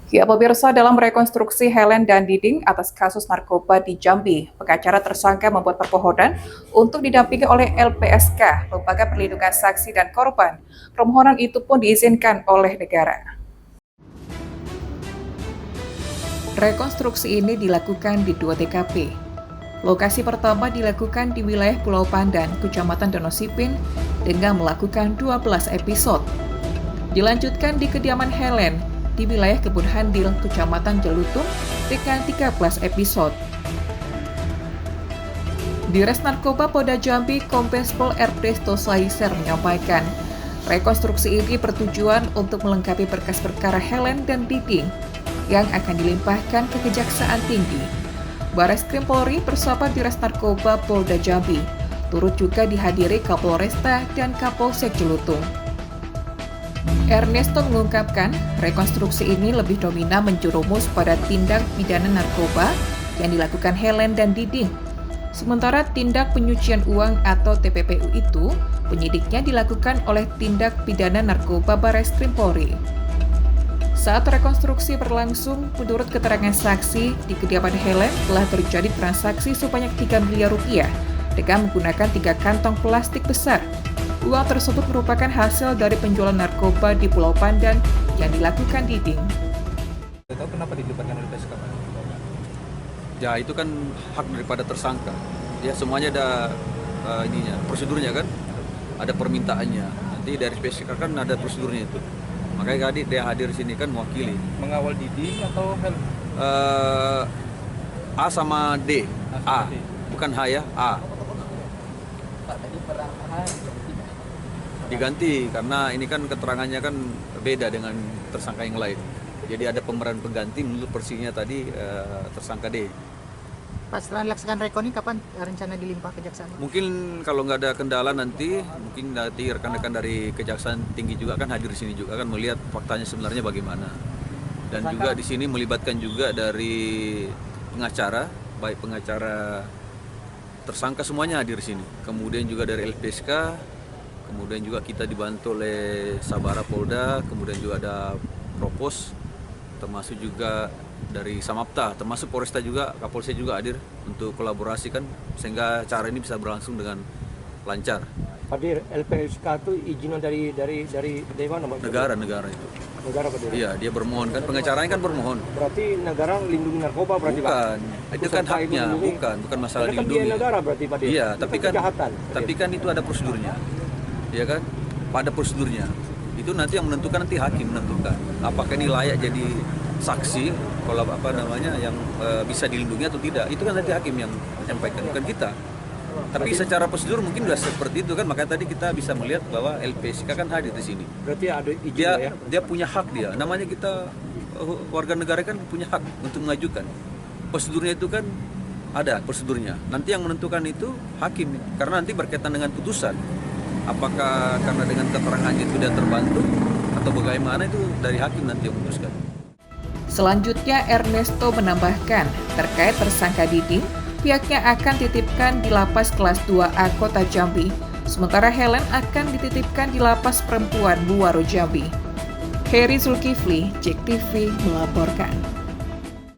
Ya, pemirsa, dalam rekonstruksi Helen dan Diding atas kasus narkoba di Jambi, pengacara tersangka membuat permohonan untuk didampingi oleh LPSK, Lembaga Perlindungan Saksi dan Korban. Permohonan itu pun diizinkan oleh negara. Rekonstruksi ini dilakukan di 2 TKP. Lokasi pertama dilakukan di wilayah Pulau Pandan, Kecamatan Donosipin, dengan melakukan 12 episode. Dilanjutkan di kediaman Helen, di wilayah Kebun Handil, Kecamatan Jelutung, dengan 13 episode. Dires Narkoba Polda Jambi, Kombes Pol Ernesto Saiser menyampaikan, rekonstruksi ini bertujuan untuk melengkapi berkas perkara Helen dan Diding yang akan dilimpahkan ke Kejaksaan Tinggi. Barreskrim Polri bersama Dires Narkoba Polda Jambi turut juga dihadiri Kapolresta dan Kapolsek Jelutung. Ernesto mengungkapkan, rekonstruksi ini lebih dominan menjerumus pada tindak pidana narkoba yang dilakukan Helen dan Diding. Sementara tindak penyucian uang atau TPPU itu, penyidiknya dilakukan oleh tindak pidana narkoba Barreskrim Polri. Saat rekonstruksi berlangsung, menurut keterangan saksi, di kediaman Helen telah terjadi transaksi sebanyak 3 miliar rupiah dengan menggunakan 3 kantong plastik besar. Uang tersebut merupakan hasil dari penjualan narkoba di Pulau Pandan yang dilakukan Diding. Tahu kenapa dilibatkan LPSK, Pak? Ya itu kan hak daripada tersangka. Ya semuanya ada prosedurnya kan, ada permintaannya. Nanti dari LPSK kan ada prosedurnya itu. Makanya tadi dia hadir sini kan mewakili. Mengawal Diding atau Helen? A sama D. A. Bukan H ya, A. Pak tadi perang diganti karena ini kan keterangannya kan beda dengan tersangka yang lain. Jadi ada pemeran pengganti menurut versinya tadi tersangka D. Pak, setelah dilaksanakan rekon ini kapan rencana dilimpah kejaksaan? Mungkin kalau nggak ada kendala nanti rekan-rekan dari Kejaksaan Tinggi juga kan hadir di sini juga kan melihat faktanya sebenarnya bagaimana. Dan juga di sini melibatkan juga dari pengacara, baik pengacara tersangka semuanya hadir di sini. Kemudian juga dari LPSK. Kemudian juga kita dibantu oleh Sabara Polda, kemudian juga ada Propos, termasuk juga dari Samapta, termasuk Polresta juga, Kapolsek juga hadir untuk kolaborasi kan, sehingga cara ini bisa berlangsung dengan lancar. Hadir LPSK itu izinan dari mana? Negara itu. Negara Pak? Iya, dia bermohon kan, pengacaranya kan bermohon. Berarti negara lindungi narkoba berarti bukan, Pak? Itu kan haknya, bukan masalah dilindungi. Kan negara berarti Pak? Iya, tapi kan itu ada prosedurnya. Ya kan, pada prosedurnya itu nanti yang menentukan, nanti hakim menentukan apakah ini layak jadi saksi kalau yang bisa dilindungi atau tidak, itu kan nanti hakim yang menyampaikan, bukan kita. Tapi secara prosedur mungkin sudah seperti itu kan, makanya tadi kita bisa melihat bahwa LPSK kan hadir di sini. Berarti ada izin dia punya hak, dia namanya kita warga negara kan punya hak untuk mengajukan. Prosedurnya itu kan ada prosedurnya, nanti yang menentukan itu hakim, karena nanti berkaitan dengan putusan. Apakah karena dengan keterangannya itu tidak terbantu atau bagaimana, itu dari hakim nanti yang memutuskan. Selanjutnya Ernesto menambahkan terkait tersangka Diding, pihaknya akan titipkan di Lapas Kelas 2A Kota Jambi, sementara Helen akan dititipkan di Lapas Perempuan Muaro Jambi. Heri Zulkifli, JEK TV melaporkan.